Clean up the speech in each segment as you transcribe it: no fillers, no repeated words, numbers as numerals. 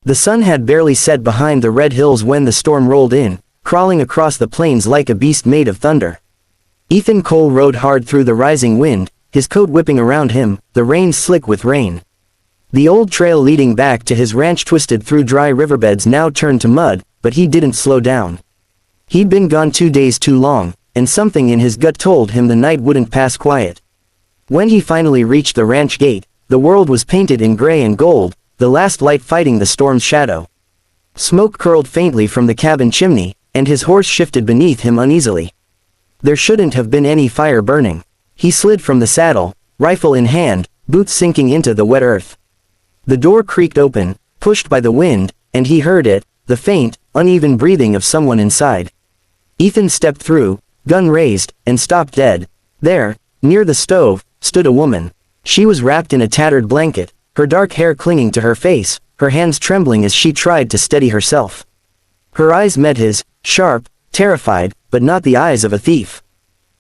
The sun had barely set behind the red hills when the storm rolled in, crawling across the plains like a beast made of thunder. Ethan Cole rode hard through the rising wind, his coat whipping around him, the reins slick with rain. The old trail leading back to his ranch twisted through dry riverbeds now turned to mud, but he didn't slow down. He'd been gone 2 days too long, and something in his gut told him the night wouldn't pass quiet. When he finally reached the ranch gate, the world was painted in gray and gold, the last light fighting the storm's shadow. Smoke curled faintly from the cabin chimney, and his horse shifted beneath him uneasily. There shouldn't have been any fire burning. He slid from the saddle, rifle in hand, boots sinking into the wet earth. The door creaked open, pushed by the wind, and he heard it, the faint, uneven breathing of someone inside. Ethan stepped through, gun raised, and stopped dead. There, near the stove, stood a woman. She was wrapped in a tattered blanket, her dark hair clinging to her face, her hands trembling as she tried to steady herself. Her eyes met his, sharp, terrified, but not the eyes of a thief.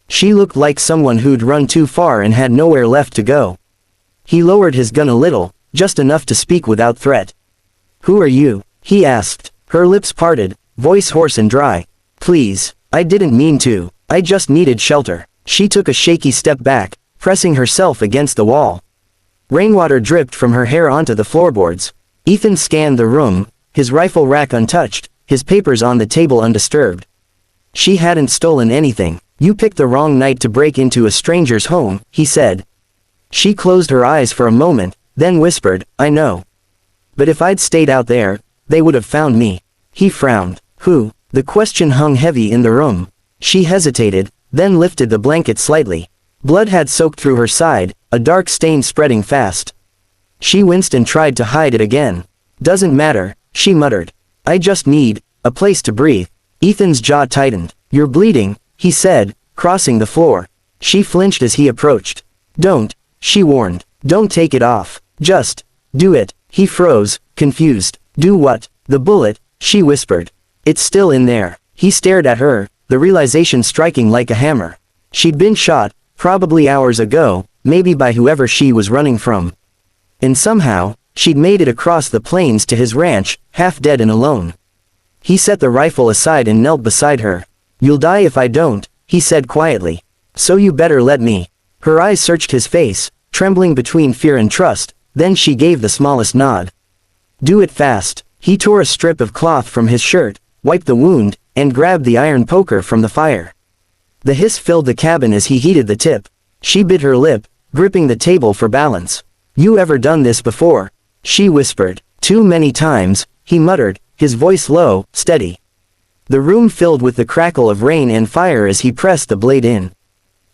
She looked like someone who'd run too far and had nowhere left to go. He lowered his gun a little, just enough to speak without threat. "Who are you?" he asked. Her lips parted, voice hoarse and dry. "Please, I didn't mean to. I just needed shelter." She took a shaky step back, pressing herself against the wall. Rainwater dripped from her hair onto the floorboards. Ethan scanned the room, his rifle rack untouched, his papers on the table undisturbed. "She hadn't stolen anything. You picked the wrong night to break into a stranger's home," he said. She closed her eyes for a moment, then whispered, "I know. But if I'd stayed out there, they would have found me." He frowned. "Who?" The question hung heavy in the room. She hesitated, then lifted the blanket slightly. Blood had soaked through her side, a dark stain spreading fast. She winced and tried to hide it again. "Doesn't matter," she muttered. "I just need a place to breathe." Ethan's jaw tightened. "You're bleeding," he said, crossing the floor. She flinched as he approached. "Don't," she warned. "Don't take it off. Just do it." He froze, confused. "Do what?" "The bullet," she whispered. "It's still in there." He stared at her, the realization striking like a hammer. She'd been shot, probably hours ago, maybe by whoever she was running from. And somehow, she'd made it across the plains to his ranch, half dead and alone. He set the rifle aside and knelt beside her. "You'll die if I don't," he said quietly. "So you better let me." Her eyes searched his face, trembling between fear and trust, then she gave the smallest nod. "Do it fast." He tore a strip of cloth from his shirt, wiped the wound, and grabbed the iron poker from the fire. The hiss filled the cabin as he heated the tip. She bit her lip, gripping the table for balance. "You ever done this before?" she whispered. "Too many times," he muttered, his voice low, steady. The room filled with the crackle of rain and fire as he pressed the blade in.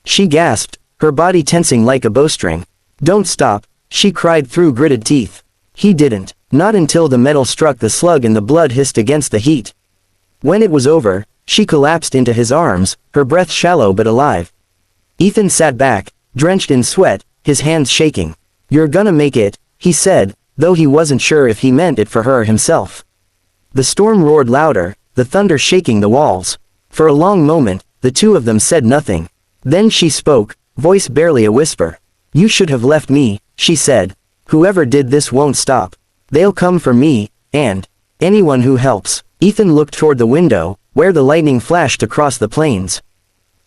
She gasped, her body tensing like a bowstring. "Don't stop," she cried through gritted teeth. He didn't, not until the metal struck the slug and the blood hissed against the heat. When it was over, she collapsed into his arms, her breath shallow but alive. Ethan sat back, drenched in sweat, his hands shaking. "You're gonna make it," he said, though he wasn't sure if he meant it for her himself. The storm roared louder, the thunder shaking the walls. For a long moment, the two of them said nothing. Then she spoke, voice barely a whisper. "You should have left me," she said. "Whoever did this won't stop. They'll come for me, and anyone who helps." Ethan looked toward the window, where the lightning flashed across the plains.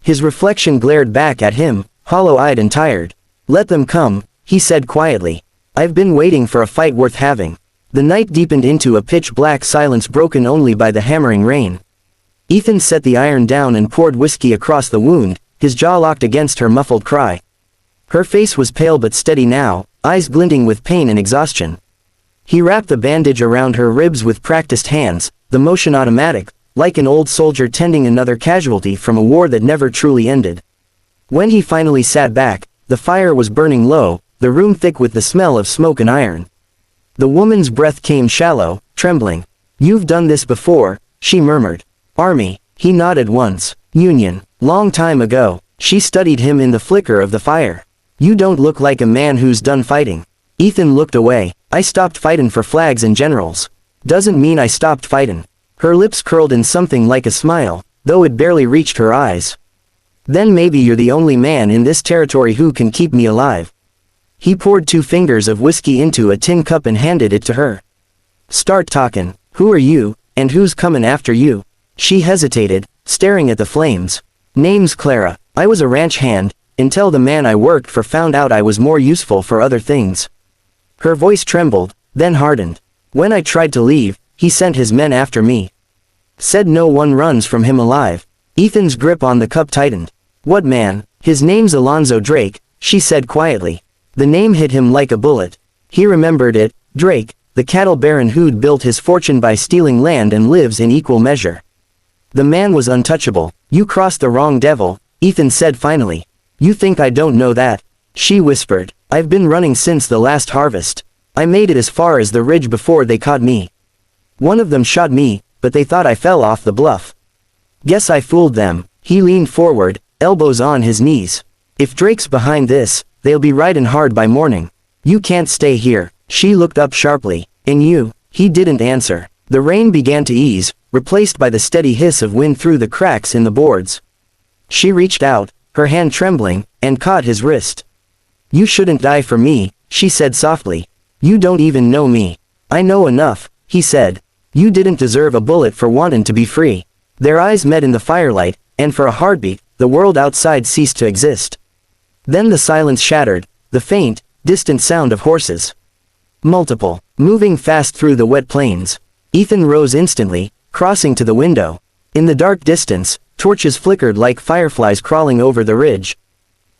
His reflection glared back at him, hollow-eyed and tired. "Let them come," he said quietly. "I've been waiting for a fight worth having." The night deepened into a pitch-black silence broken only by the hammering rain. Ethan set the iron down and poured whiskey across the wound, his jaw locked against her muffled cry. Her face was pale but steady now, eyes glinting with pain and exhaustion. He wrapped the bandage around her ribs with practiced hands, the motion automatic, like an old soldier tending another casualty from a war that never truly ended. When he finally sat back, the fire was burning low, the room thick with the smell of smoke and iron. The woman's breath came shallow, trembling. "You've done this before," she murmured. "Army," he nodded once. "Union. Long time ago." She studied him in the flicker of the fire. "You don't look like a man who's done fighting." Ethan looked away. "I stopped fightin' for flags and generals. Doesn't mean I stopped fightin'." Her lips curled in something like a smile, though it barely reached her eyes. "Then maybe you're the only man in this territory who can keep me alive." He poured 2 fingers of whiskey into a tin cup and handed it to her. Start talkin'. Who are you, and who's comin' after you? She hesitated, staring at the flames. Name's Clara. I was a ranch hand, until the man I worked for found out I was more useful for other things. Her voice trembled, then hardened. When I tried to leave, he sent his men after me. Said no one runs from him alive. Ethan's grip on the cup tightened. What man? His name's Alonzo Drake, she said quietly. The name hit him like a bullet. He remembered it, Drake, the cattle baron who'd built his fortune by stealing land and lives in equal measure. The man was untouchable. You crossed the wrong devil, Ethan said finally. You think I don't know that? She whispered. I've been running since the last harvest. I made it as far as the ridge before they caught me. One of them shot me, but they thought I fell off the bluff. Guess I fooled them. He leaned forward, elbows on his knees. If Drake's behind this, they'll be riding hard by morning. You can't stay here. She looked up sharply. And you? He didn't answer. The rain began to ease, replaced by the steady hiss of wind through the cracks in the boards. She reached out, her hand trembling, and caught his wrist. You shouldn't die for me, she said softly. You don't even know me. I know enough, he said. You didn't deserve a bullet for wanting to be free. Their eyes met in the firelight, and for a heartbeat, the world outside ceased to exist. Then the silence shattered, the faint, distant sound of horses. Multiple, moving fast through the wet plains. Ethan rose instantly, crossing to the window. In the dark distance, torches flickered like fireflies crawling over the ridge.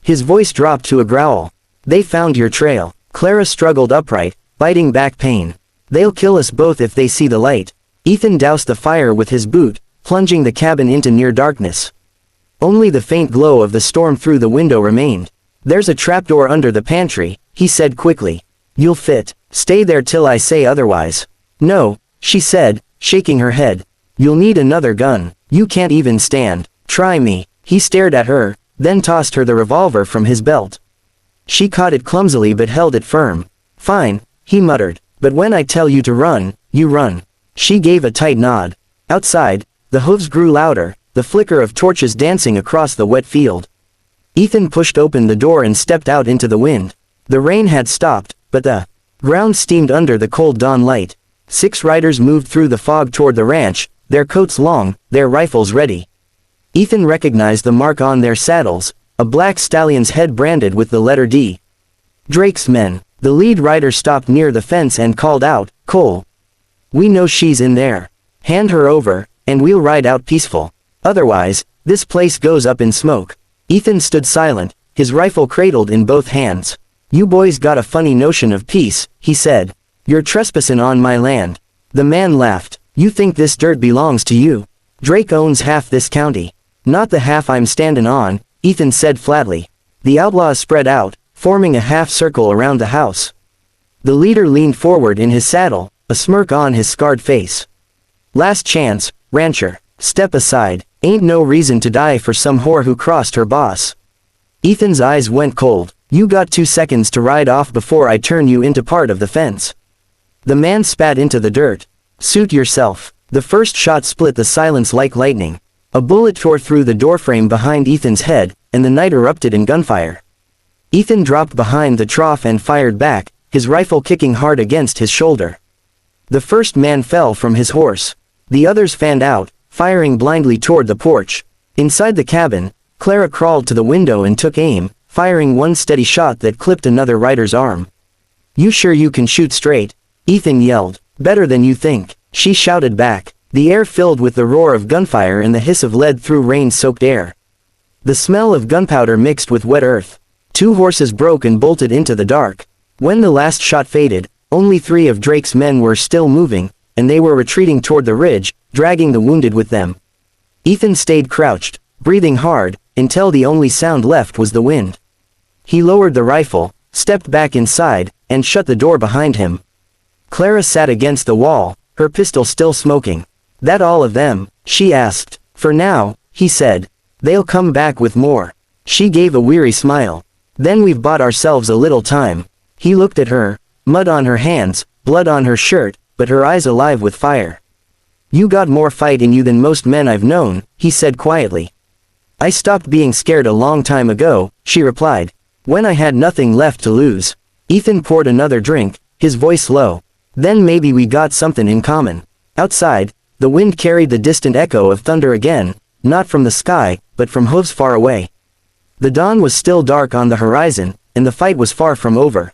His voice dropped to a growl. They found your trail. Clara struggled upright, biting back pain. They'll kill us both if they see the light. Ethan doused the fire with his boot, plunging the cabin into near darkness. Only the faint glow of the storm through the window remained. There's a trapdoor under the pantry, he said quickly. You'll fit. Stay there till I say otherwise. No, she said, shaking her head. You'll need another gun. You can't even stand. Try me. He stared at her, then tossed her the revolver from his belt. She caught it clumsily but held it firm. Fine, he muttered. But when I tell you to run, you run. She gave a tight nod. Outside, the hooves grew louder, the flicker of torches dancing across the wet field. Ethan pushed open the door and stepped out into the wind. The rain had stopped, but the ground steamed under the cold dawn light. 6 riders moved through the fog toward the ranch, their coats long, their rifles ready. Ethan recognized the mark on their saddles, a black stallion's head branded with the letter D. Drake's men. The lead rider stopped near the fence and called out, Cole. We know she's in there. Hand her over, and we'll ride out peaceful. Otherwise, this place goes up in smoke. Ethan stood silent, his rifle cradled in both hands. You boys got a funny notion of peace, he said. You're trespassing on my land. The man laughed. You think this dirt belongs to you? Drake owns half this county. Not the half I'm standing on, Ethan said flatly. The outlaws spread out, forming a half circle around the house. The leader leaned forward in his saddle, a smirk on his scarred face. Last chance, rancher. Step aside. Ain't no reason to die for some whore who crossed her boss. Ethan's eyes went cold. You got 2 seconds to ride off before I turn you into part of the fence. The man spat into the dirt. Suit yourself. The first shot split the silence like lightning. A bullet tore through the doorframe behind Ethan's head, and the night erupted in gunfire. Ethan dropped behind the trough and fired back, his rifle kicking hard against his shoulder. The first man fell from his horse. The others fanned out, firing blindly toward the porch. Inside the cabin, Clara crawled to the window and took aim, firing one steady shot that clipped another rider's arm. You sure you can shoot straight? Ethan yelled. Better than you think, she shouted back. The air filled with the roar of gunfire and the hiss of lead through rain-soaked air. The smell of gunpowder mixed with wet earth. 2 horses broke and bolted into the dark. When the last shot faded, only 3 of Drake's men were still moving, and they were retreating toward the ridge, dragging the wounded with them. Ethan stayed crouched, breathing hard, until the only sound left was the wind. He lowered the rifle, stepped back inside, and shut the door behind him. Clara sat against the wall, her pistol still smoking. That all of them? She asked. For now, he said. They'll come back with more. She gave a weary smile. Then we've bought ourselves a little time. He looked at her, mud on her hands, blood on her shirt, but her eyes alive with fire. You got more fight in you than most men I've known, he said quietly. I stopped being scared a long time ago, she replied. When I had nothing left to lose. Ethan poured another drink, his voice low. Then maybe we got something in common. Outside, the wind carried the distant echo of thunder again, not from the sky, but from hooves far away. The dawn was still dark on the horizon, and the fight was far from over.